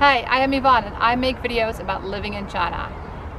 Hi, I am Yvonne and I make videos about living in China.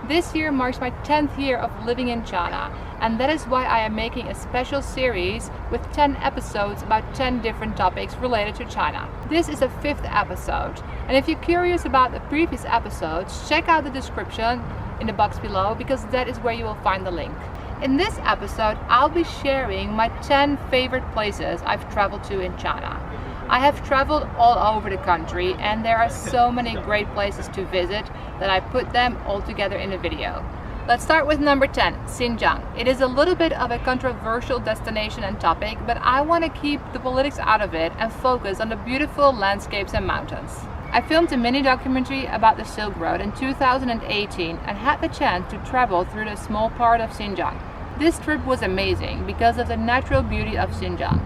This year marks my 10th year of living in China, and that is why I am making a special series with 10 episodes about 10 different topics related to China. This is the 5th episode, and if you're curious about the previous episodes, check out the description in the box below because that is where you will find the link. In this episode, I'll be sharing my 10 favorite places I've traveled to in China. I have traveled all over the country and there are so many great places to visit that I put them all together in a video. Let's start with number 10, Xinjiang. It is a little bit of a controversial destination and topic, but I want to keep the politics out of it and focus on the beautiful landscapes and mountains. I filmed a mini documentary about the Silk Road in 2018 and had the chance to travel through the small part of Xinjiang. This trip was amazing because of the natural beauty of Xinjiang.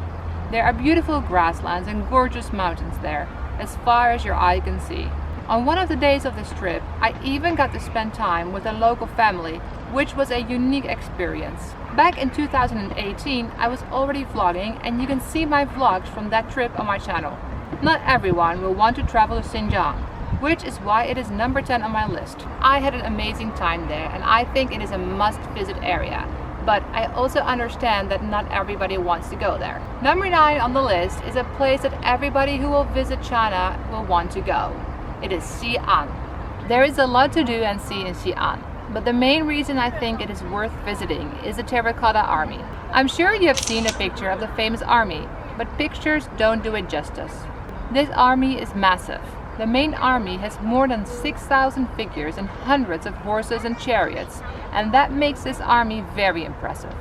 There are beautiful grasslands and gorgeous mountains there, as far as your eye can see. On one of the days of this trip, I even got to spend time with a local family, which was a unique experience. Back in 2018, I was already vlogging, and you can see my vlogs from that trip on my channel. Not everyone will want to travel to Xinjiang, which is why it is number 10 on my list. I had an amazing time there, and I think it is a must-visit area. But I also understand that not everybody wants to go there. Number 9 on the list is a place that everybody who will visit China will want to go. It is Xi'an. There is a lot to do and see in Xi'an, but the main reason I think it is worth visiting is the Terracotta Army. I'm sure you have seen a picture of the famous army, but pictures don't do it justice. This army is massive. The main army has more than 6,000 figures and hundreds of horses and chariots, and that makes this army very impressive.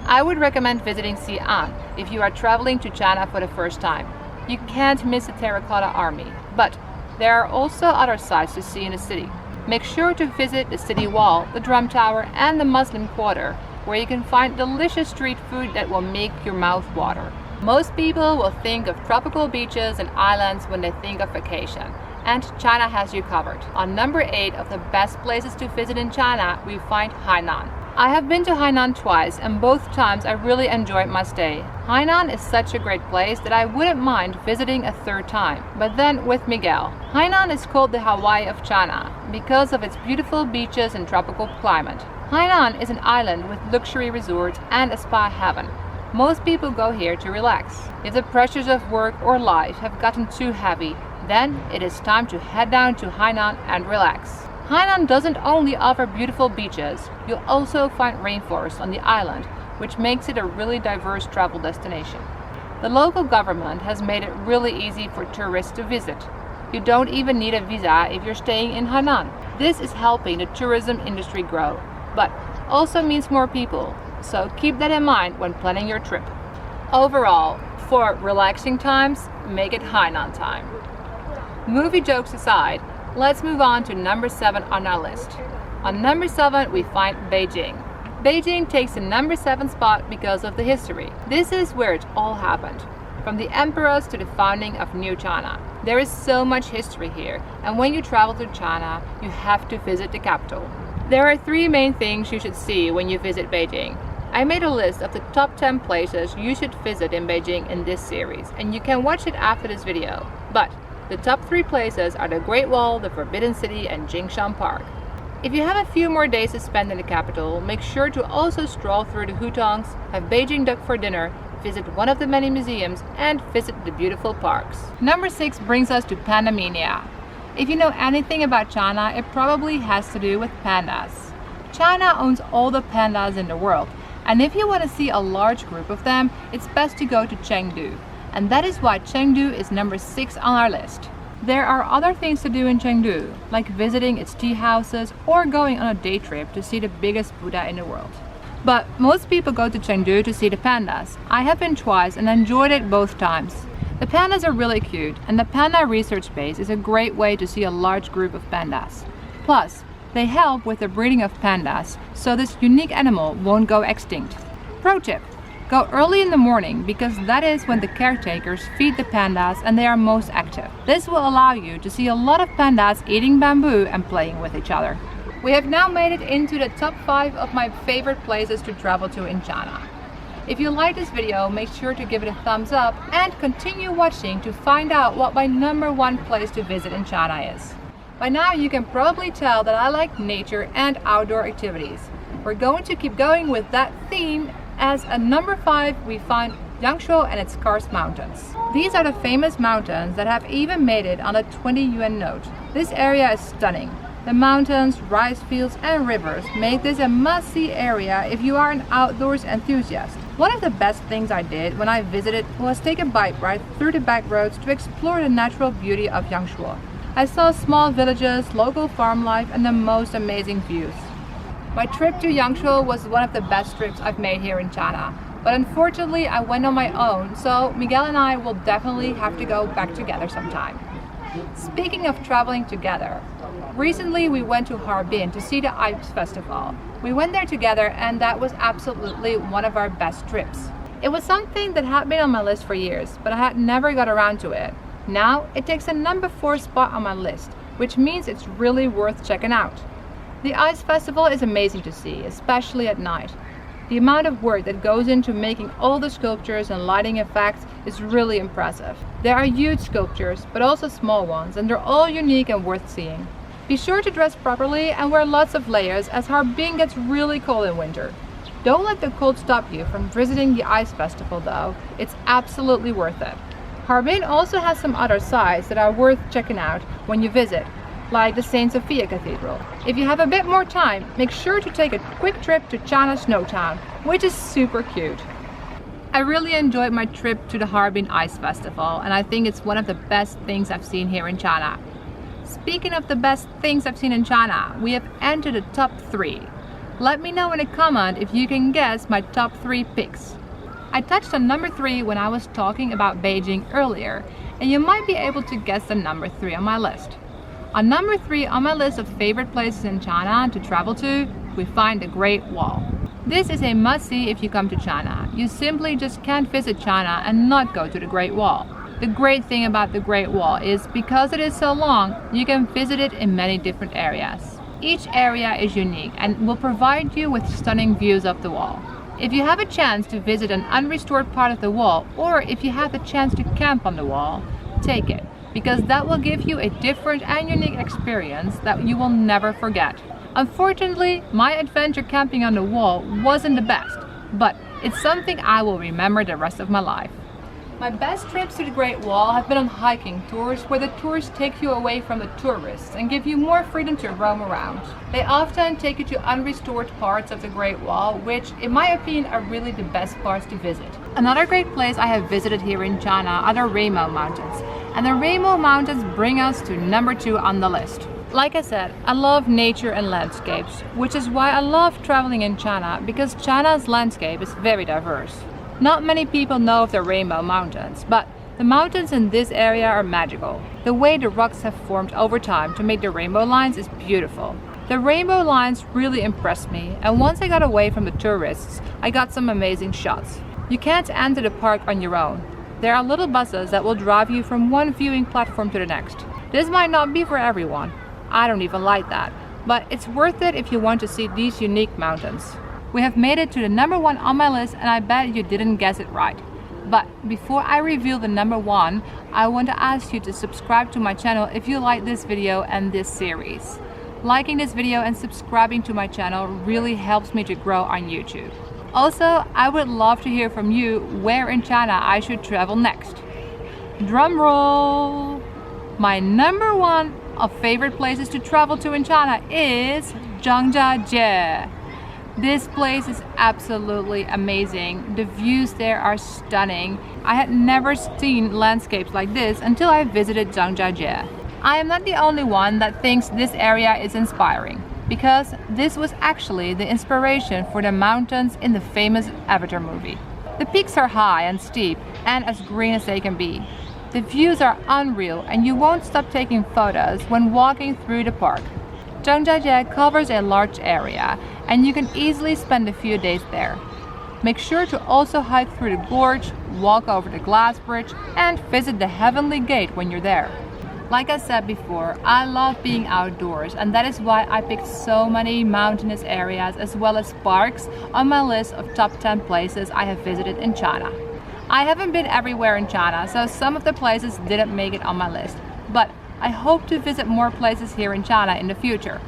I would recommend visiting Xi'an if you are traveling to China for the first time. You can't miss the Terracotta Army, but there are also other sights to see in the city. Make sure to visit the city wall, the drum tower, and the Muslim quarter, where you can find delicious street food that will make your mouth water. Most people will think of tropical beaches and islands when they think of vacation, and China has you covered. On number 8 of the best places to visit in China, we find Hainan. I have been to Hainan twice, and both times I really enjoyed my stay. Hainan is such a great place that I wouldn't mind visiting a third time. But then with Miguel. Hainan is called the Hawaii of China because of its beautiful beaches and tropical climate. Hainan is an island with luxury resorts and a spa heaven. Most people go here to relax. If the pressures of work or life have gotten too heavy, then it is time to head down to Hainan and relax. Hainan doesn't only offer beautiful beaches, you'll also find rainforests on the island, which makes it a really diverse travel destination. The local government has made it really easy for tourists to visit. You don't even need a visa if you're staying in Hainan. This is helping the tourism industry grow, but also means more people. So keep that in mind when planning your trip. Overall, for relaxing times, make it Hainan time. Movie jokes aside, let's move on to number 7 on our list. On number 7, we find Beijing. Beijing takes the number 7 spot because of the history. This is where it all happened, from the emperors to the founding of New China. There is so much history here, and when you travel to China, you have to visit the capital. There are 3 main things you should see when you visit Beijing. I made a list of the top 10 places you should visit in Beijing in this series, and you can watch it after this video. But the top 3 places are the Great Wall, the Forbidden City, and Jingshan Park. If you have a few more days to spend in the capital, make sure to also stroll through the hutongs, have Beijing duck for dinner, visit one of the many museums, and visit the beautiful parks. Number 6 brings us to Pandamania. If you know anything about China, it probably has to do with pandas. China owns all the pandas in the world, and if you want to see a large group of them, it's best to go to Chengdu. And that is why Chengdu is number 6 on our list. There are other things to do in Chengdu, like visiting its tea houses or going on a day trip to see the biggest Buddha in the world. But most people go to Chengdu to see the pandas. I have been twice and enjoyed it both times. The pandas are really cute, and the Panda Research Base is a great way to see a large group of pandas. Plus, they help with the breeding of pandas, so this unique animal won't go extinct. Pro tip: go early in the morning because that is when the caretakers feed the pandas and they are most active. This will allow you to see a lot of pandas eating bamboo and playing with each other. We have now made it into the top 5 of my favorite places to travel to in China. If you like this video, make sure to give it a thumbs up and continue watching to find out what my #1 place to visit in China is. By now you can probably tell that I like nature and outdoor activities. We're going to keep going with that theme as at number 5 we find Yangshuo and its Karst Mountains. These are the famous mountains that have even made it on a 20 yuan note. This area is stunning. The mountains, rice fields and rivers make this a must-see area if you are an outdoors enthusiast. One of the best things I did when I visited was take a bike ride through the back roads to explore the natural beauty of Yangshuo. I saw small villages, local farm life and the most amazing views. My trip to Yangshuo was one of the best trips I've made here in China, but unfortunately I went on my own, so Miguel and I will definitely have to go back together sometime. Speaking of traveling together, recently we went to Harbin to see the Ice Festival. We went there together and that was absolutely one of our best trips. It was something that had been on my list for years, but I had never got around to it. Now it takes a number 4 spot on my list, which means it's really worth checking out. The Ice Festival is amazing to see, especially at night. The amount of work that goes into making all the sculptures and lighting effects is really impressive. There are huge sculptures, but also small ones, and they're all unique and worth seeing. Be sure to dress properly and wear lots of layers as Harbin gets really cold in winter. Don't let the cold stop you from visiting the Ice Festival though, it's absolutely worth it. Harbin also has some other sites that are worth checking out when you visit, like the St. Sophia Cathedral. If you have a bit more time, make sure to take a quick trip to China's Snow Town, which is super cute. I really enjoyed my trip to the Harbin Ice Festival and I think it's one of the best things I've seen here in China. Speaking of the best things I've seen in China, we have entered the top 3. Let me know in a comment if you can guess my top 3 picks. I touched on number 3 when I was talking about Beijing earlier, and you might be able to guess the number 3 on my list. On number 3 on my list of favorite places in China to travel to, we find the Great Wall. This is a must-see if you come to China. You simply just can't visit China and not go to the Great Wall. The great thing about the Great Wall is because it is so long, you can visit it in many different areas. Each area is unique and will provide you with stunning views of the wall. If you have a chance to visit an unrestored part of the wall, or if you have the chance to camp on the wall, take it, because that will give you a different and unique experience that you will never forget. Unfortunately, my adventure camping on the wall wasn't the best, but it's something I will remember the rest of my life. My best trips to the Great Wall have been on hiking tours where the tours take you away from the tourists and give you more freedom to roam around. They often take you to unrestored parts of the Great Wall, which in my opinion are really the best parts to visit. Another great place I have visited here in China are the Rainbow Mountains, and the Rainbow Mountains bring us to number 2 on the list. Like I said, I love nature and landscapes, which is why I love traveling in China, because China's landscape is very diverse. Not many people know of the Rainbow Mountains, but the mountains in this area are magical. The way the rocks have formed over time to make the rainbow lines is beautiful. The rainbow lines really impressed me, and once I got away from the tourists, I got some amazing shots. You can't enter the park on your own. There are little buses that will drive you from one viewing platform to the next. This might not be for everyone. I don't even like that, but it's worth it if you want to see these unique mountains. We have made it to the number 1 on my list and I bet you didn't guess it right. But before I reveal the number 1, I want to ask you to subscribe to my channel if you like this video and this series. Liking this video and subscribing to my channel really helps me to grow on YouTube. Also, I would love to hear from you where in China I should travel next. Drum roll! My number 1 of favorite places to travel to in China is Zhangjiajie. This place is absolutely amazing. The views there are stunning. I had never seen landscapes like this until I visited Zhangjiajie. I am not the only one that thinks this area is inspiring, because this was actually the inspiration for the mountains in the famous Avatar movie. The peaks are high and steep and as green as they can be. The views are unreal and you won't stop taking photos when walking through the park. Zhangjiajie covers a large area and you can easily spend a few days there. Make sure to also hike through the gorge, walk over the glass bridge and visit the Heavenly Gate when you're there. Like I said before, I love being outdoors, and that is why I picked so many mountainous areas as well as parks on my list of top 10 places I have visited in China. I haven't been everywhere in China, so some of the places didn't make it on my list, but I hope to visit more places here in China in the future.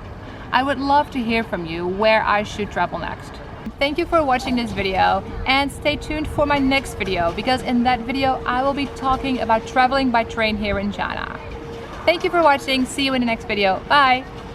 I would love to hear from you where I should travel next. Thank you for watching this video, and stay tuned for my next video, because in that video I will be talking about traveling by train here in China. Thank you for watching. See you in the next video. Bye!